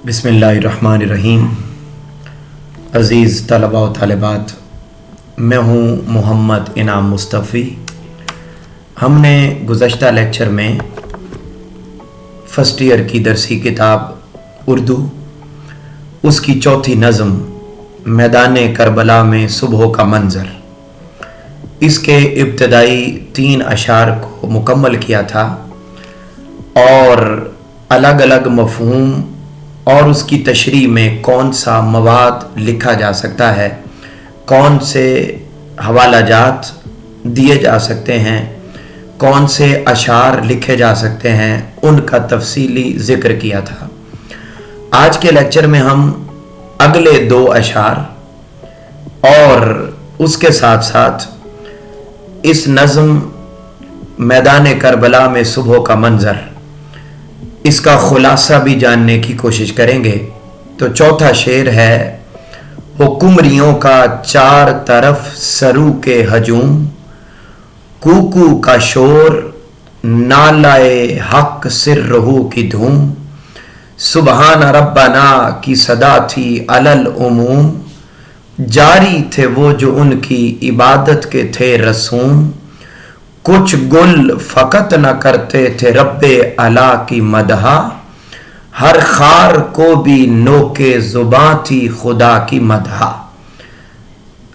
बिस्मिल्लाहिर्रहमानिर्रहीम। अज़ीज़ तलबा व तालिबात, मैं हूँ मोहम्मद इनाम मुस्तफ़ी। हमने गुज़श्ता लेक्चर में फ़र्स्ट ईयर की दरसी किताब उर्दू, उसकी चौथी नज़म मैदान करबला में सुबह का मंज़र, इसके इब्तदाई 3 अशार को मुकम्मल किया था और अलग अलग मफ़हूम और उसकी तशरीह में कौन सा मवाद लिखा जा सकता है, कौन से हवाला जात दिए जा सकते हैं, कौन से अशार लिखे जा सकते हैं, उनका तफसीली ज़िक्र किया था। आज के लेक्चर में हम अगले 2 अशार और उसके साथ साथ इस नज़म मैदान करबला में सुबह का मंज़र, इसका खुलासा भी जानने की कोशिश करेंगे। तो चौथा शेर है, वो कुमरियों का 4 तरफ सरू के हजूम, कूकू का शोर नालाए हक सिर रहू की धूम, सुबहान रब्बना की सदा थी अलल उमूम, जारी थे वो जो उनकी इबादत के थे रसूम, कुछ गुल फ़कत न करते थे रब्बे अला की मदहा, हर खार को भी नोके ज़ुबां थी खुदा की मदहा।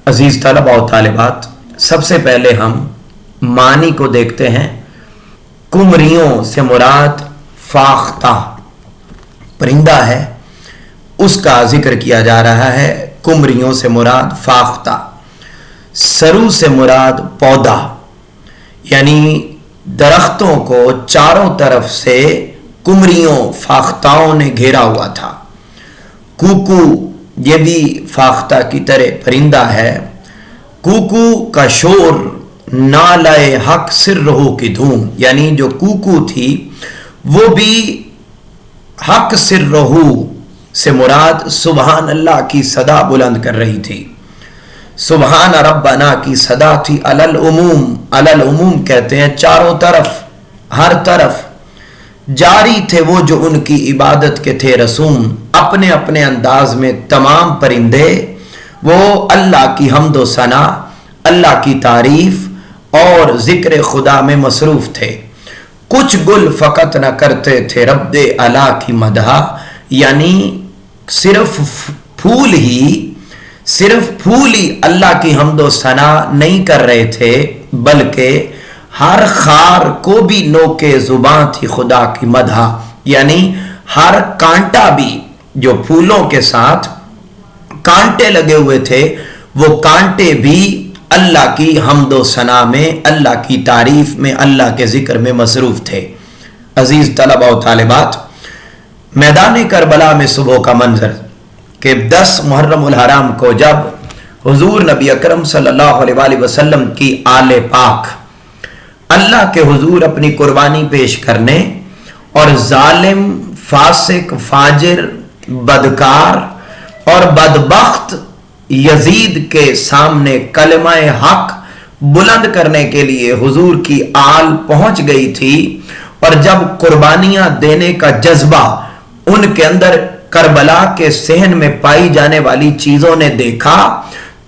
अजीज़ तलबा और तालिबात, सबसे पहले हम मानी को देखते हैं। कुमरियों से मुराद फाख्ता परिंदा है, उसका जिक्र किया जा रहा है। कुमरियों से मुराद फाख्ता। सरू से मुराद पौधा, यानी दरख्तों को चारों तरफ से कुमरियों फाख्ताओं ने घेरा हुआ था। कूकू ये भी फाख्ता की तरह परिंदा है। कूकू का शोर नालाए हक सिर रहो की धूम, यानी जो कूकू थी वो भी हक सिर रहो से मुराद सुबहान अल्लाह की सदा बुलंद कर रही थी। सुबहान रब्बना की सदा थी अलल उमूम। अलल उमूम कहते हैं चारों तरफ, हर तरफ। जारी थे वो जो उनकी इबादत के थे रसूम, अपने अपने अंदाज में तमाम परिंदे वो अल्लाह की हम्दो सना, अल्लाह की तारीफ और जिक्र खुदा में मसरूफ थे। कुछ गुल फ़कत न करते थे रब्बे अला की मदहा, यानी सिर्फ फूल ही अल्लाह की हम्दो सना नहीं कर रहे थे, बल्कि हर खार को भी नोके जुबां थी खुदा की मदहा, यानी हर कांटा भी, जो फूलों के साथ कांटे लगे हुए थे, वो कांटे भी अल्लाह की हम्दो सना में, अल्लाह की तारीफ में, अल्लाह के जिक्र में मसरूफ थे। अजीज तलबा और तालिबात, मैदान करबला में सुबह का मंजर कि 10 मुहर्रम उल हराम को जब हुजूर नबी अकरम सल्लल्लाहु अलैहि वसल्लम की आले पाक अल्लाह के हुजूर अपनी कुर्बानी पेश करने और जालिम, फासिक, फाजिर, बदकार और बदबख्त यजीद के सामने कलमाए हक बुलंद करने के लिए हुजूर की आल पहुंच गई थी, और जब कुर्बानियां देने का जज्बा उनके अंदर करबला के सहन में पाई जाने वाली चीजों ने देखा,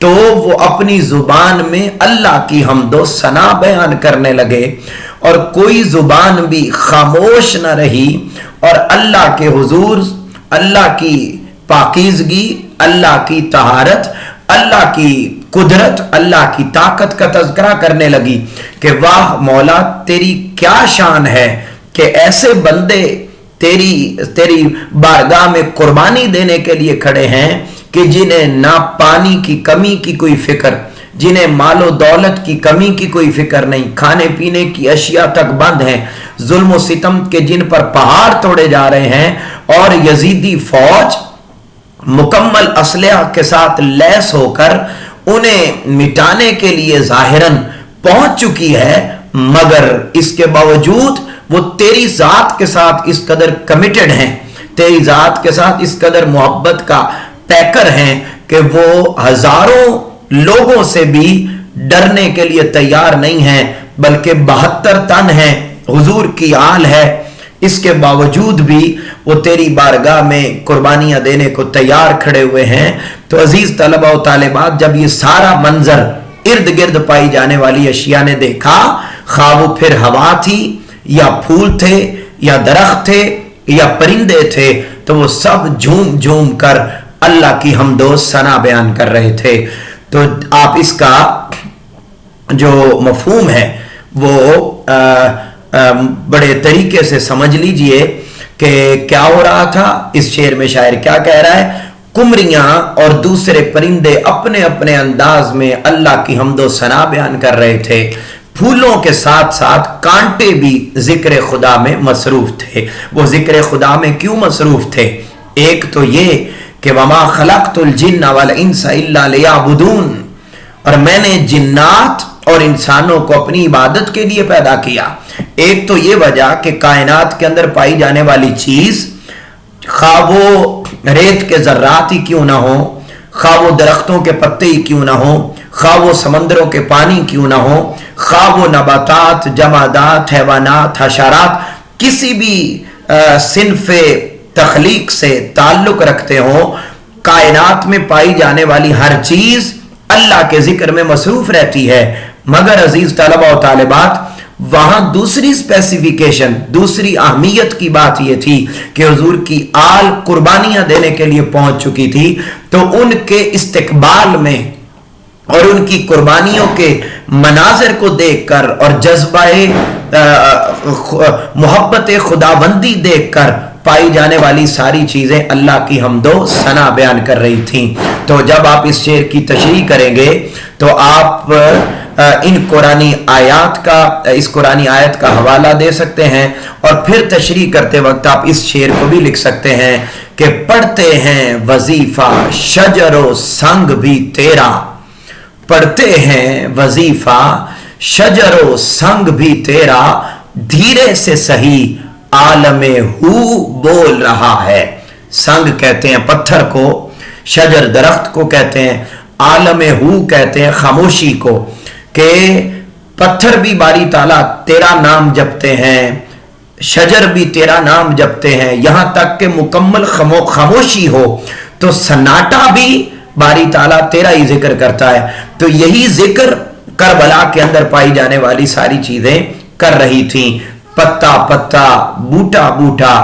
तो वो अपनी जुबान में अल्लाह की हम्दो सना बयान करने लगे और कोई जुबान भी खामोश न रही, और अल्लाह के हुजूर, अल्लाह की पाकीज़गी, अल्लाह की तहारत, अल्लाह की कुदरत, अल्लाह की ताकत का तज़किरा करने लगी कि वाह मौला, तेरी क्या शान है कि ऐसे बंदे तेरी बारगाह में कुर्बानी देने के लिए खड़े हैं कि जिन्हें ना पानी की कमी की कोई फिक्र, जिन्हें मालो दौलत की कमी की कोई फिक्र नहीं, खाने पीने की अशिया तक बंद हैं, जुल्म और सितम के जिन पर पहाड़ तोड़े जा रहे हैं, और यजीदी फौज मुकम्मल असलहा के साथ लैस होकर उन्हें मिटाने के लिए जाहिरन पहुंच चुकी है, मगर इसके बावजूद वो तेरी जात के साथ इस कदर कमिटेड हैं, तेरी जात के साथ इस कदर मोहब्बत का पैकर हैं कि वो हजारों लोगों से भी डरने के लिए तैयार नहीं हैं, बल्कि 72 तन हैं हुजूर की आल है, इसके बावजूद भी वो तेरी बारगाह में कुर्बानियां देने को तैयार खड़े हुए हैं। तो अजीज तलबा व तालिबात, जब ये सारा मंजर इर्द गिर्द पाई जाने वाली अशिया ने देखा, खा वो फिर हवा थी या फूल थे या दरख्त थे या परिंदे थे, तो वो सब झूम झूम कर अल्लाह की हमदो सना बयान कर रहे थे। तो आप इसका जो मफहूम है वो बड़े तरीके से समझ लीजिए कि क्या हो रहा था। इस शेर में शायर क्या कह रहा है, कुमरियां और दूसरे परिंदे अपने अपने अंदाज में अल्लाह की हमदो सना बयान कर रहे थे। फूलों के साथ साथ कांटे भी जिक्र खुदा में मसरूफ थे। वो जिक्र खुदा में क्यों मसरूफ थे? एक तो ये कि वमा खलक़तुल जिन्ना वल इंसा इल्ला लियअबुदून, और मैंने जिन्नात और इंसानों को अपनी इबादत के लिए पैदा किया। एक तो ये वजह कि कायनात के अंदर पाई जाने वाली चीज, खा वो रेत के जर्रात ही क्यों ना हो, खा वो दरख्तों के पत्ते ही क्यों ना हो, खा वो समंदरों के पानी क्यों ना हो, खा वो नबातात, जमादात, हैवानात, हशरात किसी भी सिनफे तखलीक से ताल्लुक रखते हो, कायनात में पाई जाने वाली हर चीज अल्लाह के जिक्र में मसरूफ रहती है। मगर अजीज तलबा और तालिबात, वहां दूसरी स्पेसिफिकेशन, दूसरी अहमियत की बात यह थी कि हुजूर की आल कुर्बानियां देने के लिए पहुंच चुकी थी। तो उनके इस्तिकबाल में और उनकी कुर्बानियों के मनाजिर को देखकर और जज्बाए मोहब्बत खुदाबंदी देखकर पाई जाने वाली सारी चीजें अल्लाह की हमदो सना बयान कर रही थी। तो जब आप इस शेर की तशरीह करेंगे तो आप इन कुरानी आयत का हवाला दे सकते हैं, और फिर तशरीह करते वक्त आप इस शेर को भी लिख सकते हैं कि पढ़ते हैं वजीफा शजरो संग भी तेरा, पढ़ते हैं वजीफा शजरो संग भी तेरा, धीरे से सही आलमे हू बोल रहा है। संग कहते हैं पत्थर को, शजर दरख्त को कहते हैं, आलमे हू कहते हैं खामोशी को, कि पत्थर भी बारी ताला तेरा नाम जपते हैं, शजर भी तेरा नाम जपते हैं, यहां तक कि मुकम्मल खामोशी हो तो सन्नाटा भी बारी ताला तेरा ही जिक्र करता है। तो यही जिक्र करबला के अंदर पाई जाने वाली सारी चीजें कर रही थी। पत्ता पत्ता बूटा बूटा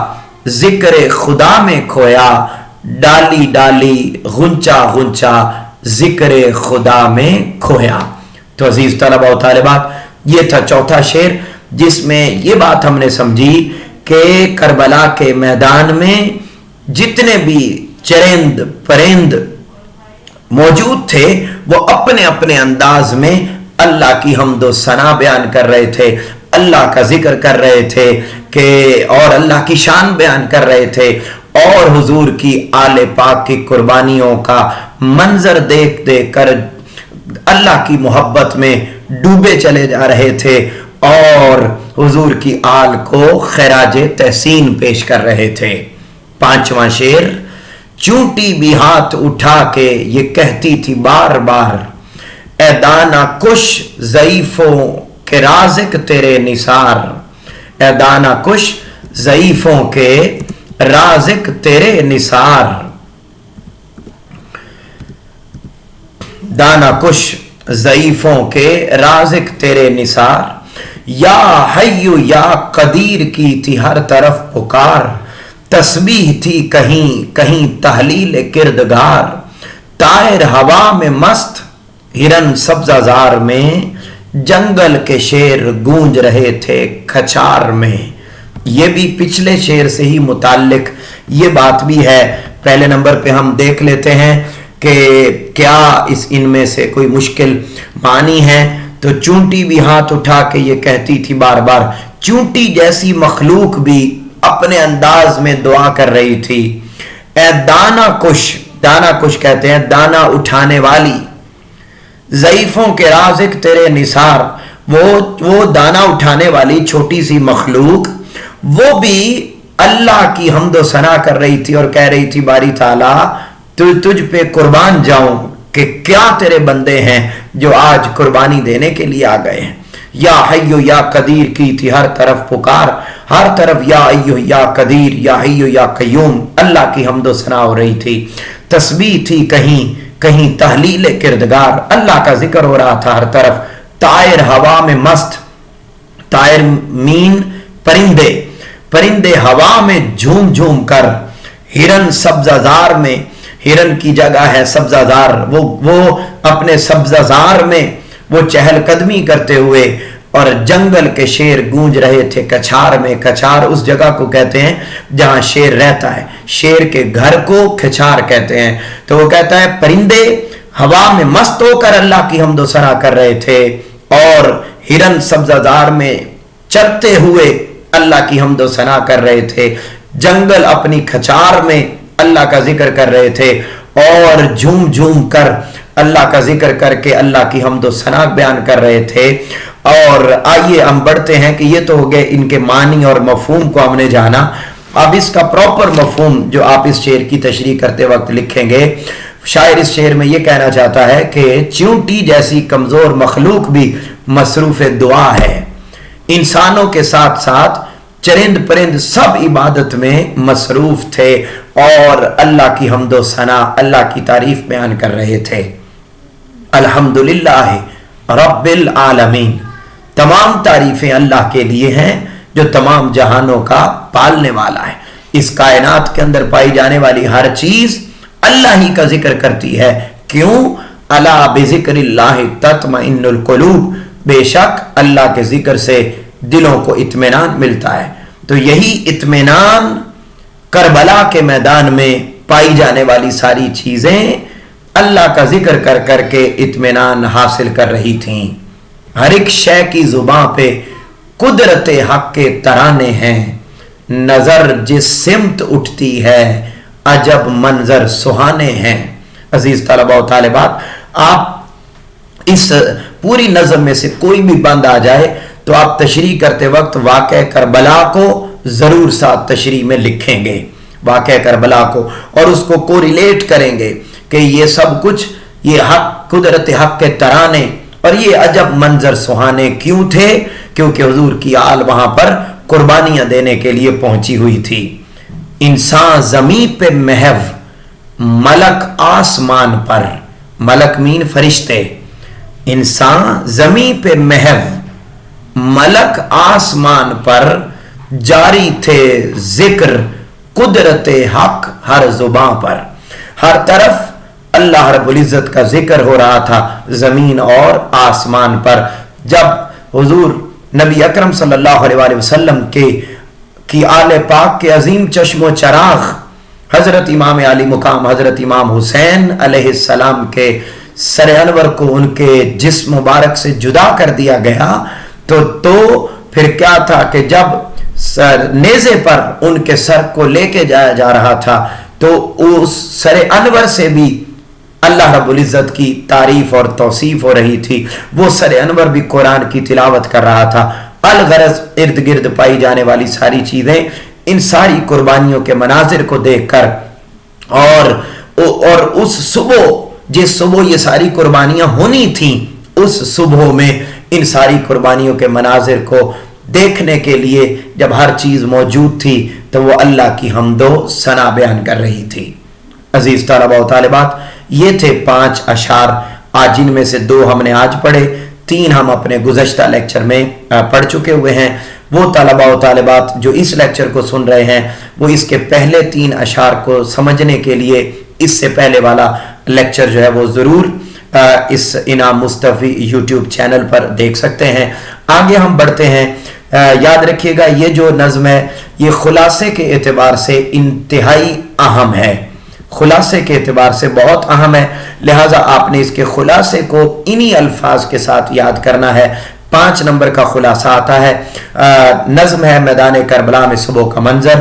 जिक्र खुदा में खोया, डाली डाली गुंचा गुंचा जिक्र खुदा में खोया। तो अजीज तलबा व तालिबात, ये था चौथा शेर, जिसमें ये बात हमने समझी कि करबला के मैदान में जितने भी चरिंद परिंद मौजूद थे वो अपने अपने अंदाज में अल्लाह की हमदो सना बयान कर रहे थे, अल्लाह का जिक्र कर रहे थे कि और अल्लाह की शान बयान कर रहे थे, और हुजूर की आले पाक की कुर्बानियों का मंजर देख देख कर अल्लाह की मोहब्बत में डूबे चले जा रहे थे, और हुजूर की आल को खैराज तहसीन पेश कर रहे थे। पांचवा शेर, चूंटी भी हाथ उठा के ये कहती थी बार बार, ए दाना कुश ज़ईफों के राज़िक तेरे निसार, ए दाना कुश ज़ईफों के राज़िक तेरे निसार, दाना कुश ज़ईफों के राज़िक तेरे निसार, या हय्यु या कदीर की थी हर तरफ पुकार, तस्बीह थी कहीं कहीं तहलील किरदगार, तायर हवा में मस्त हिरन सब्ज़ाज़ार में, जंगल के शेर गूंज रहे थे खचार में। ये भी पिछले शेर से ही मुताल्लिक ये बात भी है। पहले नंबर पे हम देख लेते हैं कि क्या इनमें से कोई मुश्किल मानी है। तो चूंटी भी हाथ उठा के ये कहती थी बार बार, चूंटी जैसी मखलूक भी अपने अंदाज में दुआ कर रही थी। ए दाना कुश कहते हैं दाना उठाने वाली, ज़ईफों के राज़िक तेरे निसार, वो दाना उठाने वाली छोटी सी मखलूक, वो भी अल्लाह की हम्दो सना कर रही थी और कह रही थी बारी ताला तुझ पे कुर्बान जाऊं कि क्या तेरे बंदे हैं जो आज कुर्बानी देने के लिए आ गए हैं। या हय्यो या कदीर की थी हर तरफ पुकार, हर तरफ या हय्यो या कदीर या हय्यो या कय्यूम अल्लाह की हम्दो सना हो रही थी। तस्बीह थी कहीं कहीं तहलील किरदगार, अल्लाह का जिक्र हो रहा था हर तरफ। तायर हवा में मस्त, तायर मीन परिंदे, परिंदे हवा में झूम झूम कर, हिरन सब्जाजार में, हिरन की जगह है सब्जाजार, वो अपने सब्जाजार में वो चहलकदमी करते हुए, और जंगल के शेर गूंज रहे थे कछार में। कछार उस जगह को कहते हैं जहां शेर रहता है, शेर के घर को कछार कहते हैं। तो वो कहता है परिंदे हवा में मस्त होकर अल्लाह की हमदो सना कर रहे थे, और हिरन सब्जाजार में चरते हुए अल्लाह की हमदो सना कर रहे थे, जंगल अपनी खचार में अल्लाह का जिक्र कर रहे थे, और झूम झूम कर अल्लाह का जिक्र करके अल्लाह की हमदो सना बयान कर रहे थे। और आइए हम बढ़ते हैं कि ये तो हो गए इनके मानी और मफहूम को हमने जाना। अब इसका प्रॉपर मफहूम जो आप इस शेर की तशरीह करते वक्त लिखेंगे, शायर इस शेर में ये कहना चाहता है कि चींटी जैसी कमजोर मखलूक भी मसरूफ दुआ है, इंसानों के साथ साथ चरिंद परिंद सब इबादत में मसरूफ थे और अल्लाह की हम्दो सना, अल्लाह की तारीफ बयान कर रहे थे। अल्हम्दुलिल्लाह रब्बिल आलमीन, तमाम तारीफें अल्लाह के लिए हैं जो तमाम जहानों का पालने वाला है। इस कायनात के अंदर पाई जाने वाली हर चीज अल्लाह ही का जिक्र करती है। क्यों? अला बिज़िक्रिल्लाह तत्मइन्नुल कुलूब, बेशक अल्लाह के जिक्र से दिलों को इत्मीनान मिलता है। तो यही इत्मीनान करबला के मैदान में पाई जाने वाली सारी चीजें अल्लाह का जिक्र कर करके इत्मीनान हासिल कर रही थीं। हर एक शय की जुबां पे कुदरत हक के तराने हैं, नजर जिस सिमत उठती है अजब मंजर सुहाने हैं। अजीज तलबा व तालिबात, आप इस पूरी नज़म में से कोई भी बंद आ जाए तो आप तशरीह करते वक्त वाक़या करबला को जरूर साथ तशरीह में लिखेंगे, वाक़या करबला को, और उसको कोरिलेट करेंगे कि ये सब कुछ, ये हक, कुदरत हक के तराने और ये अजब मंजर सुहाने क्यों थे? क्योंकि हुजूर की आल वहां पर कुर्बानियां देने के लिए पहुंची हुई थी। इंसान जमीन पे महव, मलक आसमान पर, मलक मीन फरिश्ते, इंसान जमीन पे महव, मलक आसमान पर, जारी थे जिक्र कुदरत हक हर जुबां पर। हर तरफ अल्लाह रब्बुल इज्जत का जिक्र हो रहा था जमीन और आसमान पर। जब हुजूर नबी अकरम सल्लल्लाहु अलैहि वसल्लम की आले पाक के अजीम चश्मो चराग हजरत इमाम अली मुकाम हजरत इमाम हुसैन अलैहिस्सलाम के सर अनवर को उनके जिस्म मुबारक से जुदा कर दिया गया, तो फिर क्या था कि जब नेज़े पर उनके सर को लेके जाया जा रहा था तो उस सर अनवर से भी अल्लाह रब्बुल इज्जत की तारीफ और तौसीफ हो रही थी। वो सर अनवर भी कुरान की तिलावत कर रहा था। अलगरज इर्द गिर्द पाई जाने वाली सारी चीजें, इन सारी कुर्बानियों के मनाजिर को देखकर और उस सुबह, जिस सुबह ये सारी कुर्बानियां होनी थी, उस सुबह में इन सारी कुर्बानियों के मनाजिर को देखने के लिए जब हर चीज मौजूद थी तो वो अल्लाह की हम्दो सना बयान कर रही थी। अजीज तलबा व तालिबात, ये थे 5 अशार। आज इनमें से 2 हमने आज पढ़े, 3 हम अपने गुज़श्ता लेक्चर में पढ़ चुके हुए हैं। वो तलबा व तालिबात जो इस लेक्चर को सुन रहे हैं वो इसके पहले 3 अशार को समझने के लिए इससे पहले वाला लेक्चर जो है वो ज़रूर इस इनाम मुस्तफ़ी यूट्यूब चैनल पर देख सकते हैं। आगे हम बढ़ते हैं। याद रखिएगा, ये जो नज़्म है ये खुलासे के एतबार से इंतहाई अहम है, खुलासे के एतबार से बहुत अहम है, लिहाजा आपने इसके खुलासे को इन्हीं अल्फाज के साथ याद करना है। 5 नंबर का खुलासा आता है, नज़्म है मैदान करबला में सुबह का मंजर।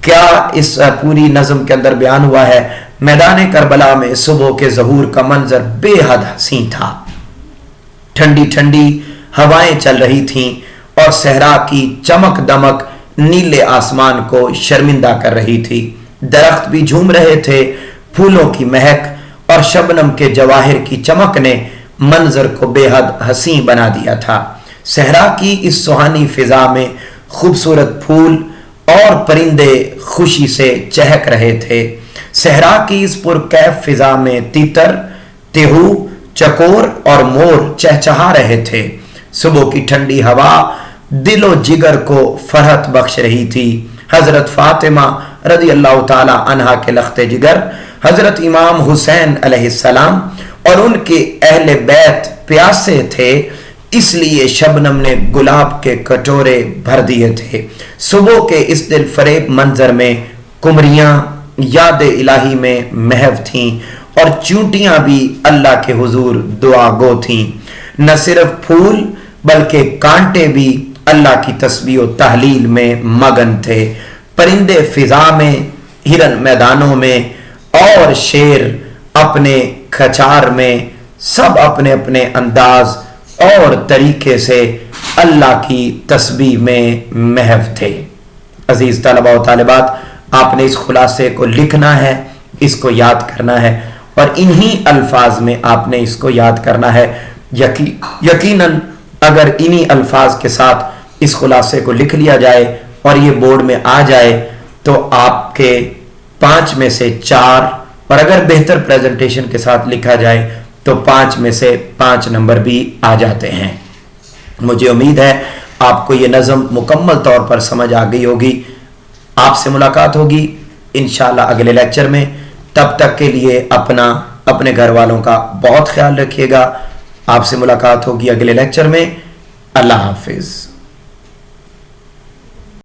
क्या इस पूरी नज़्म के अंदर बयान हुआ है? मैदान करबला में सुबह के ज़हूर का मंजर बेहद हसीन था। ठंडी ठंडी हवाएं चल रही थीं और सहरा की चमक दमक नीले आसमान को शर्मिंदा कर रही थी। दरख्त भी झूम रहे थे, फूलों की महक और शबनम के जवाहिर की चमक ने मंजर को बेहद हसीन बना दिया था। صحرا کی اس سہانی فضا میں خوبصورت پھول اور پرندے خوشی سے چہک رہے تھے۔ صحرا کی اس پرکیف فضا میں تیتر، تیہو، چکور اور مور چہچہا رہے تھے۔ صبح کی ٹھنڈی ہوا دل و جگر کو فرحت بخش رہی تھی۔ حضرت فاطمہ رضی اللہ تعالی عنہا کے لخت جگر حضرت امام حسین علیہ السلام اور ان کے اہل بیت پیاسے تھے، اس لیے شبنم نے گلاب کے کٹورے بھر دیے تھے۔ صبح کے اس دل فریب منظر میں قمریاں یاد الہی میں محو تھیں اور چونٹیاں بھی اللہ کے حضور دعا گو تھیں۔ نہ صرف پھول بلکہ کانٹے بھی اللہ کی تسبیح و تحلیل میں مگن تھے۔ پرندے فضا میں، ہرن میدانوں میں اور شیر اپنے کھچار میں، سب اپنے اپنے انداز اور طریقے سے اللہ کی تسبیح میں محو تھے۔ عزیز طلباء و طالبات، آپ نے اس خلاصے کو لکھنا ہے، اس کو یاد کرنا ہے اور انہی الفاظ میں آپ نے اس کو یاد کرنا ہے۔ یقیناً اگر انہی الفاظ کے ساتھ اس خلاصے کو لکھ لیا جائے اور یہ بورڈ میں آ جائے تو آپ کے 5 میں سے 4، اور اگر بہتر پریزنٹیشن کے ساتھ لکھا جائے تو 5 میں سے 5 نمبر بھی آ جاتے ہیں۔ مجھے امید ہے آپ کو یہ نظم مکمل طور پر سمجھ آ گئی ہوگی۔ آپ سے ملاقات ہوگی انشاءاللہ اگلے لیکچر میں۔ تب تک کے لیے اپنے گھر والوں کا بہت خیال رکھیے گا۔ آپ سے ملاقات ہوگی اگلے لیکچر میں۔ اللہ حافظ۔